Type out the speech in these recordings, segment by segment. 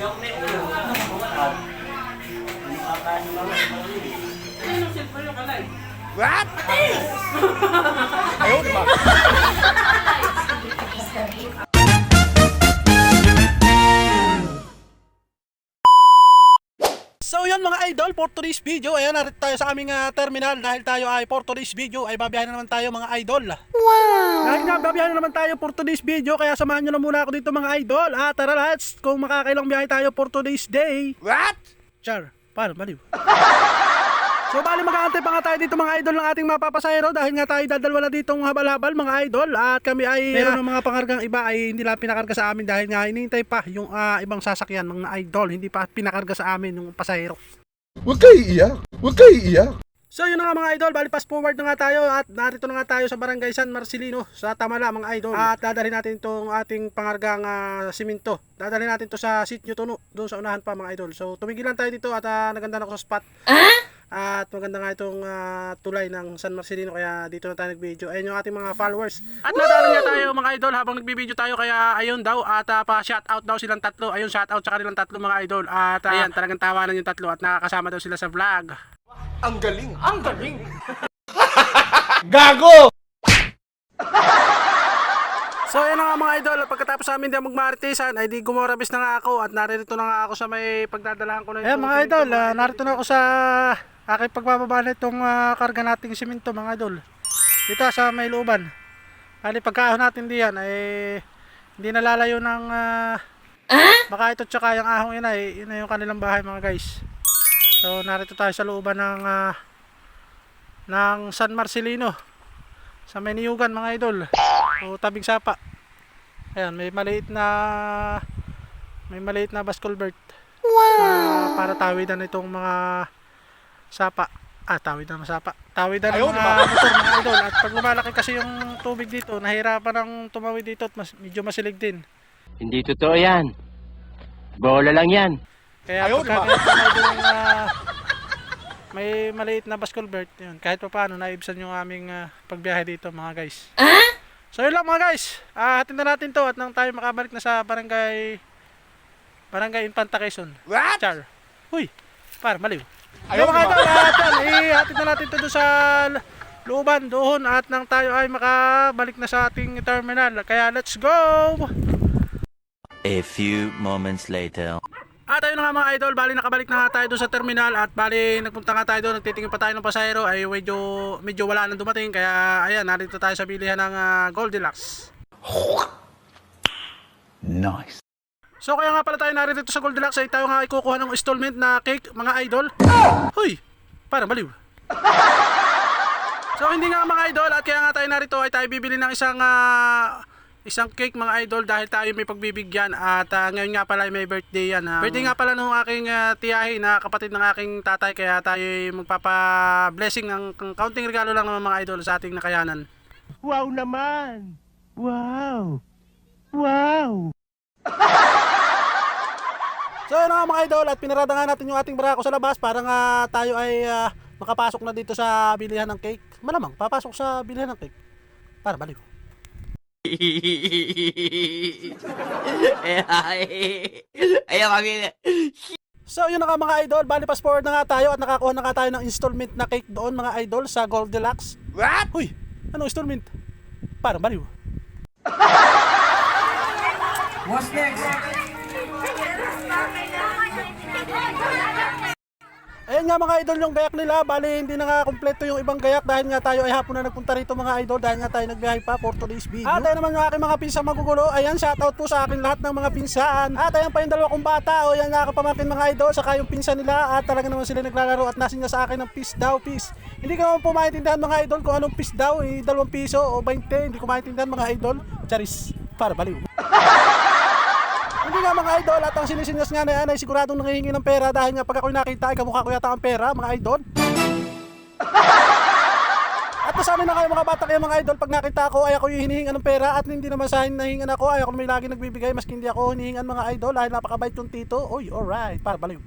What? Ayaw, diba? So yun mga idol, for today's video, ayan narito tayo sa aming terminal dahil tayo ay for today's video ay babiyahin na naman tayo mga idol. Wow! Dahil nga babiyahin na naman tayo for today's video kaya samahan nyo na muna ako dito mga idol. Tara let's, kung makakailang biyahe tayo for today's day. What? Char, paano baliw? So bali mag-aantay pa nga tayo dito mga idol ng ating mapapasahero dahil nga tayo dadalwa na ditong habal-habal mga idol at kami ay meron ng mga pangargang iba ay hindi lang pinakarga sa amin dahil nga hinihintay pa yung ibang sasakyan ng idol, hindi pa pinakarga sa amin yung pasahero. Huwag kayo iiyak! Huwag kayo iiyak! So yun na nga mga idol, bali fast forward na nga tayo at narito na nga tayo sa Barangay San Marcelino sa Tamala mga idol at dadalhin natin itong ating pangargang simento. Dadalhin natin to sa sitio Tuno, doon sa unahan pa mga idol. So tumigil lang tayo dito at naganda na ako sa spot. At maganda nga itong tulay ng San Marcelino kaya dito na tayo nag-video. Ayun yung ating mga followers. At nadaanan nga tayo mga idol habang nag-video tayo kaya ayun daw at pa-shoutout daw silang tatlo. Ayun shoutout sa kanilang tatlo mga idol. At ayan talagang tawanan yung tatlo at nakakasama daw sila sa vlog. Ang galing! Ang galing! Gago! So ayan na nga mga idol, pagkatapos namin din magmaritisan ay di gumorabis na nga ako at narito na nga ako sa may pagdadalahan ko na ito. Ayan mga idol, narito na ako sa aking pagbababa na itong karga nating simento mga idol. Dito sa may looban. Kali pagkaahon natin diyan ay hindi nalalayo ng baka ito tsaka yung ahong yun ay yun na yung kanilang bahay mga guys. So narito tayo sa looban ng San Marcelino sa may niyugan mga idol. So tabing sapa. Ayan, may maliit na bus culvert. Wow! Para tawidan itong mga sapa. Tawidan ng sapa. Tawidan ng mga motor mga idol. At pag lumalaki kasi yung tubig dito, nahirapan ng tumawid dito at medyo masilig din. Hindi totoo yan. Bola lang yan. Kaya pagka may maliit na bus culvert, yun, kahit pa paano naibsan yung aming pagbiyahe dito mga guys. So yun lang mga guys, hatid na natin to at nang tayo makabalik na sa barangay Infanta Quezon. What? Char. Uy, para maliw. Ayaw, mga diba? idol, hatid na natin to doon sa looban doon at nang tayo ay makabalik na sa ating terminal. Kaya let's go! A few moments later. At ayun na nga mga idol, bali nakabalik na nga tayo doon sa terminal at bali nagpunta nga tayo doon, nagtitingin pa tayo ng pasahero ay medyo wala nang dumating kaya ayan, narito tayo sa bilihan ng Goldilocks. Nice! So kaya nga pala tayo narito sa Goldilocks ay tayo nga ay kukuha ng installment na cake mga idol. Hoy, parang baliw. So hindi nga mga idol at kaya nga tayo narito ay tayo bibili ng isang cake mga idol dahil tayo may pagbibigyan at ngayon nga pala may birthday yan. Birthday nga pala nung aking tiyahin na kapatid ng aking tatay kaya tayo magpapa-blessing ng kaunting regalo lang naman mga idol sa ating nakayanan. Wow naman! Wow! Wow! So yun nga mga idol at pinarada nga natin yung ating barako sa labas para nga tayo ay makapasok na dito sa bilihan ng cake. Malamang papasok sa bilihan ng cake. Para baliw. Ayaw kami. So yun na nga mga idol, bali fast forward na nga tayo at nakakuha na nga tayo ng installment na cake doon mga idol sa Goldilocks. What? Uy, anong installment? Parang baliw. What's next? Ayun nga mga idol yung gayak nila, bali hindi na nga kompleto yung ibang gayak dahil nga tayo ay hapon na nagpunta rito mga idol dahil nga tayo nagbiyahe pa for today's video. At ayun naman yung aking mga pinsang magugulo, ayan shoutout po sa akin lahat ng mga pinsan. At ayun pa yung dalawa kong bata, o yan nga kapamangkin mga idol, saka yung pinsan nila at talaga naman sila naglalaro at nasin sa akin ng peace daw, peace. Hindi ko naman po maintindihan mga idol kung anong peace daw, 2 piso o 20, hindi ko maintindihan mga idol. Charis, para baliw. Hindi nga mga idol at ang sinisinyas nga na yan ay siguradong nangihingi ng pera dahil nga pag ako'y nakita ay kamukha ko yata ang pera mga idol. At nasabi na kayo mga bata kayo mga idol pag nakita ko ay ako yung hinihingan ng pera at hindi naman sa hinihingan ako ay ako may lagi nagbibigay maski hindi ako hinihingan mga idol dahil napakabait yung tito. Uy, alright, para baliw.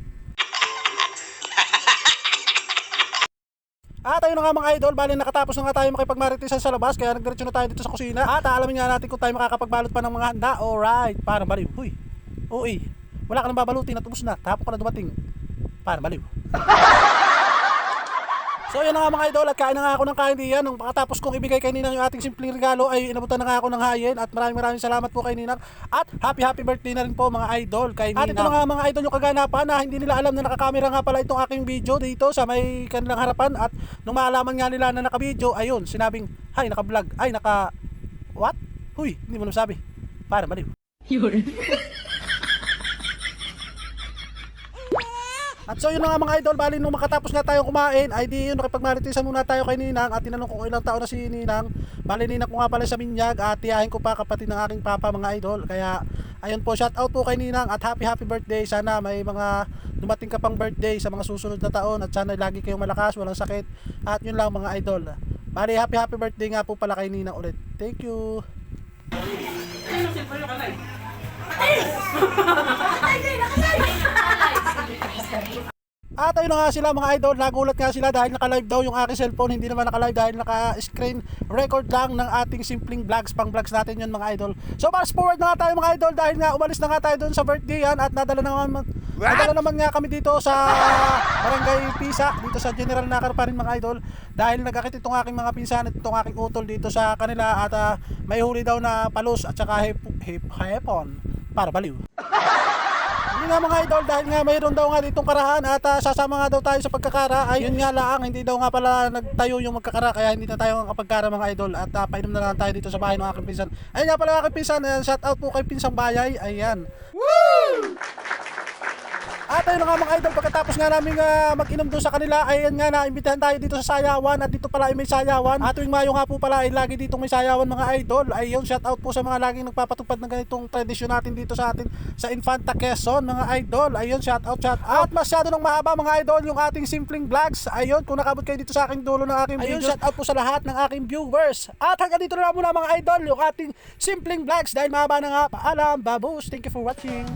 At ayun na nga mga idol, bali nakatapos na nga tayo makipagmaritisan sa labas kaya nagdiretso na tayo dito sa kusina at alamin nga natin kung tayo makakapagbalot pa ng mga handa. Alright, parang baliw. Uy, uy, wala ka nang babalutin at ubos na, tapo ka na dumating. Para baliw. So yan na nga mga idol, at kain na nga ako ng kain diyan. Nung pagkatapos kong ibigay kay Ninang yung ating simpleng regalo ay inabutan na nga ako ng hayin. At maraming salamat po kay Ninang. At happy birthday na rin po mga idol kay Ninang. At ito na nga mga idol yung kaganapan na hindi nila alam na nakakamera nga pala itong aking video dito sa may kanilang harapan. At nung maalaman nga nila na naka-video, ayun, sinabing, "Hay, naka-vlog, ay naka what? Huy, hindi mo nasabi. Para baliw." At so yun na nga mga idol, bali nung makatapos nga tayong kumain ay di yun, nakipagmaritisan muna tayo kay Ninang at tinanong ko kung ilang taon na si Ninang. Bali Ninang ko nga pala sa Binyag at tiyahin ko pa kapatid ng aking papa mga idol. Kaya ayun po, shout out po kay Ninang at happy birthday. Sana may mga dumating ka pang birthday sa mga susunod na taon at sana lagi kayong malakas, walang sakit. At yun lang mga idol. Bali happy birthday nga po pala kay Ninang ulit. Thank you. At ayun na nga sila mga idol, nagulat nga sila dahil naka-live daw yung aking cellphone, hindi naman naka-live dahil naka-screen record lang ng ating simpleng vlogs, pang vlogs natin yun mga idol. So fast forward na nga tayo mga idol dahil nga umalis na nga tayo doon sa birthday yan at nadala naman nga kami dito sa Barangay Pisa, dito sa General Nakar pa rin mga idol dahil nagkakit itong aking mga pinsan at itong aking utol dito sa kanila at may huli daw na palos at saka hepon para baliw. Hindi nga mga idol dahil nga mayroon daw nga ditong karahan at sasama nga daw tayo sa pagkakara ay yun nga lang, hindi daw nga pala nagtayo yung magkakara kaya hindi na tayo kapagkara mga idol at painom na lang tayo dito sa bahay ng aking pinsan. Ayun nga pala aking pinsan, shout out po kay Pinsang Bayay, ayan. Woo! At ayun na nga mga idol, pagkatapos nga namin mag-inom doon sa kanila, ayun nga naimbitahan tayo dito sa sayawan at dito pala ay may sayawan. At tuwing Mayo nga po pala ay lagi ditong may sayawan mga idol. Ayun, shout out po sa mga laging nagpapatupad ng ganitong tradisyon natin dito sa atin sa Infanta Quezon mga idol. Ayun, shout out. At masyado nang mahaba mga idol yung ating simpleng vlogs. Ayun, kung nakabot kayo dito sa aking dulo ng aking video, shout out po sa lahat ng aking viewers. At hanggang dito na muna mga idol yung ating simpleng vlogs dahil mahaba na nga. Paalam, babus. Thank you for watching.